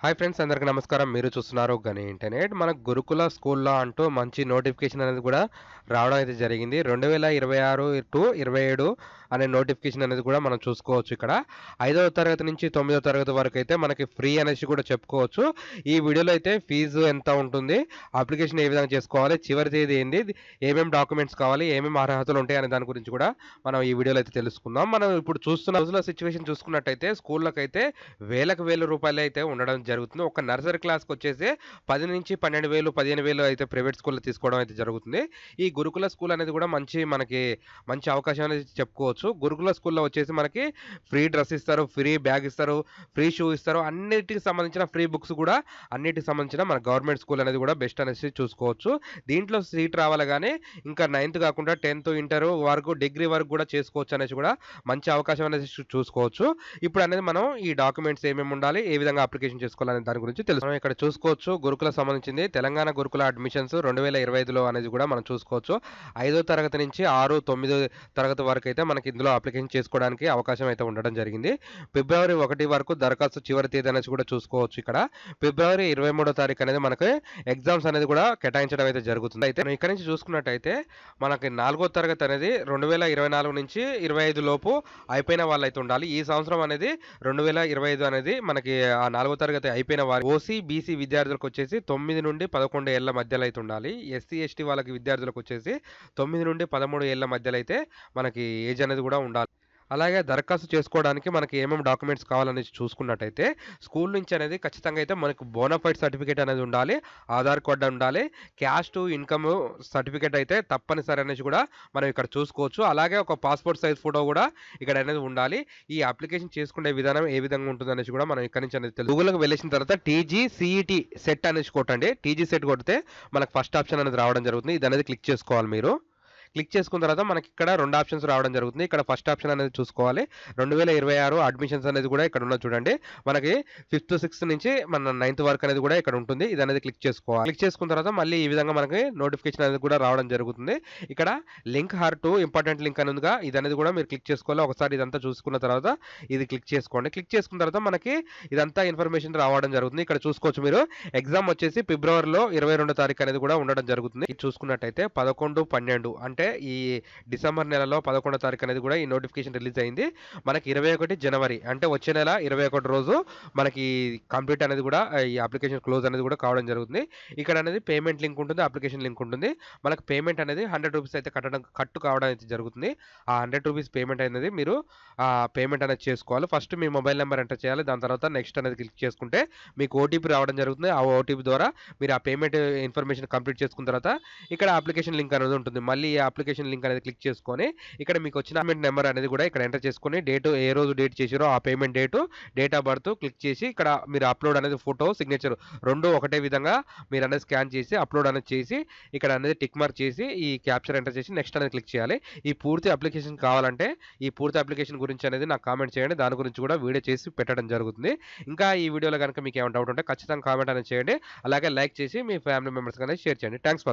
Hi friends, అందరికీ నమస్కారం. మీరు చూస్తున్నారు గని ఇంటర్నెట్. మన గురుకుల స్కూల్‌లో అంటూ మంచి నోటిఫికేషన్ అనేది కూడా రావడం అయితే జరిగింది. 2026 టు 27 అనే నోటిఫికేషన్ అనేది కూడా మనం చూసుకోవచ్చు ఇక్కడ. 5వ తరగతి నుంచి 9వ తరగతి వరకైతే మనకి ఫ్రీ అనేసి కూడా చెప్పుకోవచ్చు. ఈ వీడియోలో అయితే ఫీజు ఎంత ఉంటుంది, అప్లికేషన్ ఏ విధంగా చేసుకోవాలి, చివరి తేదీ ఏంది, ఏమేం డాక్యుమెంట్స్ కావాలి, ఏమేం అర్హతలు ఉంటాయి అనే దాని గురించి కూడా మనం ఈ వీడియోలో అయితే తెలుసుకుందాం. మనం ఇప్పుడు చూస్తున్న రోజుల సిట్యుయేషన్ చూసుకున్నట్టయితే స్కూళ్ళకైతే వేలకు వేల రూపాయలైతే ఉండడం జరుగుతుంది. ఒక నర్సరీ క్లాస్‌కొచ్చేసి 10,000-12,000, 15,000 అయితే ప్రైవేట్ స్కూల్‌లో తీసుకోవడం అయితే జరుగుతుంది. ఈ గురుకుల స్కూల్ అనేది కూడా మంచి అవకాశం అనేది చెప్పుకోవచ్చు. గురుకుల స్కూల్‌లో వచ్చేసి మనకి ఫ్రీ డ్రెస్ ఇస్తారు, ఫ్రీ బ్యాగ్ ఇస్తారు, ఫ్రీ షూ ఇస్తారు. అన్నిటికి సంబంధించిన ఫ్రీ బుక్స్ కూడా అన్నిటికి సంబంధించిన మన గవర్నమెంట్ స్కూల్ అనేది కూడా బెస్ట్ అనేసి చూసుకోవచ్చు. దీంట్లో సీట్ రావాలి గానీ ఇంకా 9థ్ కాకుండా 10థ్, ఇంటర్ వరకు, డిగ్రీ వరకు కూడా చేసుకోవచ్చు అనేసి కూడా మంచి అవకాశం అనేది చూసుకోవచ్చు. ఇప్పుడు అనేది మనం ఈ డాక్యుమెంట్స్ ఏమేమి ఉండాలి, ఏ విధంగా అప్లికేషన్ చేసుకోవాలనే దాని గురించి తెలుసు. మనం ఇక్కడ చూసుకోవచ్చు గురుకులకు సంబంధించింది తెలంగాణ గురుకుల అడ్మిషన్స్ 2025లో అనేది కూడా మనం చూసుకోవచ్చు. 5వ తరగతి నుంచి 6, 9 తరగతి వరకు అయితే మనకి ఇందులో అప్లికేషన్ చేసుకోవడానికి అవకాశం అయితే ఉండడం జరిగింది. ఫిబ్రవరి 1 వరకు దరఖాస్తు చివరి తేదీ అనేసి కూడా చూసుకోవచ్చు ఇక్కడ. ఫిబ్రవరి 23వ తారీఖు అనేది మనకి ఎగ్జామ్స్ అనేది కూడా కేటాయించడం అయితే జరుగుతుంది. అయితే మనం ఇక్కడ నుంచి చూసుకున్నట్టయితే మనకి 4వ తరగతి అనేది 2024 నుంచి 25 లోపు అయిపోయిన వాళ్ళైతే ఉండాలి. ఈ సంవత్సరం అనేది 2025 అనేది మనకి ఆ 4వ తరగతి అయిపోయిన వారు ఓసీ, బీసీ విద్యార్థులకు వచ్చేసి 9 నుండి 11 ఏళ్ల మధ్యలో అయితే ఉండాలి. ఎస్సీ, ఎస్టీ వాళ్ళకి విద్యార్థులకు వచ్చేసి 9 నుండి 13 ఏళ్ల మధ్యలో అయితే మనకి ఏజ్ అనేది కూడా ఉండాలి. అలాగే దరఖాస్తు చేసుకోవడానికి మనకి ఏమేమి డాక్యుమెంట్స్ కావాలనేసి చూసుకున్నట్టయితే స్కూల్ నుంచి అనేది ఖచ్చితంగా అయితే మనకు బోనాఫైడ్ సర్టిఫికేట్ అనేది ఉండాలి, ఆధార్ కార్డ్ ఉండాలి, క్యాస్ట్ ఇన్కమ్ సర్టిఫికేట్ అయితే తప్పనిసరి అనేసి కూడా మనం ఇక్కడ చూసుకోవచ్చు. అలాగే ఒక పాస్పోర్ట్ సైజ్ ఫోటో కూడా ఇక్కడ అనేది ఉండాలి. ఈ అప్లికేషన్ చేసుకునే విధానం ఏ విధంగా ఉంటుంది అనేసి కూడా మనం ఇక్కడ నుంచి అనేది గూగుల్కి వెళ్ళేసిన తర్వాత టీజీసీఈటీ సెట్ అనేసి కొట్టండి. టీజీ సెట్ కొడితే మనకు ఫస్ట్ ఆప్షన్ అనేది రావడం జరుగుతుంది. ఇది అనేది క్లిక్ చేసుకోవాలి. మీరు క్లిక్ చేసుకున్న తర్వాత మనకి ఇక్కడ 2 ఆప్షన్స్ రావడం జరుగుతుంది. ఇక్కడ ఫస్ట్ ఆప్షన్ అనేది చూసుకోవాలి. 2026 అడ్మిషన్స్ అనేది కూడా ఇక్కడ ఉన్నది చూడండి. మనకి 5th, 6th నుంచి మన 9th వరకు అనేది కూడా ఇక్కడ ఉంటుంది. ఇది అనేది క్లిక్ చేసుకోవాలి. క్లిక్ చేసుకున్న తర్వాత మళ్ళీ ఈ విధంగా మనకి నోటిఫికేషన్ అనేది కూడా రావడం జరుగుతుంది. ఇక్కడ link her to important link అని ఉందిగా, ఇది అనేది కూడా మీరు క్లిక్ చేసుకోవాలి. ఒకసారి ఇదంతా చూసుకున్న తర్వాత ఇది క్లిక్ చేసుకోండి. క్లిక్ చేసుకున్న తర్వాత మనకి ఇదంతా ఇన్ఫర్మేషన్ రావడం జరుగుతుంది. ఇక్కడ చూసుకోవచ్చు మీరు ఎగ్జామ్ వచ్చేసి ఫిబ్రవరిలో 22వ తారీఖు అనేది కూడా ఉండడం జరుగుతుంది. ఇది చూసుకున్నట్టయితే 11, 12 అంటే ఈ డిసెంబర్ నెలలో 11వ తారీఖు అనేది కూడా ఈ నోటిఫికేషన్ రిలీజ్ అయింది. మనకి 21 జనవరి అంటే వచ్చే నెల 21 రోజు మనకి కంప్లీట్ అనేది కూడా ఈ అప్లికేషన్ క్లోజ్ అనేది కూడా కావడం జరుగుతుంది. ఇక్కడ అనేది పేమెంట్ లింక్ ఉంటుంది, అప్లికేషన్ లింక్ ఉంటుంది. మనకు పేమెంట్ అనేది 100 రూపీస్ అయితే కట్టు కావడం అయితే జరుగుతుంది. ఆ 100 రూపీస్ పేమెంట్ అనేది మీరు పేమెంట్ అనేది చేసుకోవాలి. ఫస్ట్ మీ మొబైల్ నెంబర్ ఎంటర్ చేయాలి. దాని తర్వాత నెక్స్ట్ అనేది క్లిక్ చేసుకుంటే మీకు ఓటీపీ రావడం జరుగుతుంది. ఆ ఓటీపీ ద్వారా మీరు ఆ పేమెంట్ ఇన్ఫర్మేషన్ కంప్లీట్ చేసుకున్న తర్వాత ఇక్కడ అప్లికేషన్ లింక్ అనేది ఉంటుంది. మళ్ళీ ఈ అప్లికేషన్ లింక్ అనేది క్లిక్ చేసుకొని ఇక్కడ మీకు వచ్చిన పేమెంట్ నెంబర్ అనేది కూడా ఇక్కడ ఎంటర్ చేసుకొని ఏ రోజు డేట్ చేసారో ఆ payment date, date of birth click చేసి ఇక్కడ మీరు అప్లోడ్ అనేది ఫోటో, సిగ్నేచర్ రెండు ఒకటే విధంగా మీరు అనేది స్కాన్ చేసి అప్లోడ్ అనేది చేసి ఇక్కడ అనేది టిక్ మార్క్ చేసి ఈ క్యాప్చర్ ఎంటర్ చేసి నెక్స్ట్ అనేది క్లిక్ చేయాలి. ఈ పూర్తి అప్లికేషన్ కావాలంటే ఈ పూర్తి అప్లికేషన్ గురించి అనేది నాకు కామెంట్ చేయండి. దాని గురించి కూడా వీడియో చేసి పెట్టడం జరుగుతుంది. ఇంకా ఈ వీడియోలో కనుక మీకు ఏమైనా డౌట్ ఉంటే ఖచ్చితంగా కామెంట్ అనేది చేయండి. అలాగే లైక్ చేసి మీ ఫ్యామిలీ మెంబర్స్ అనేది షేర్ చేయండి. Thanks for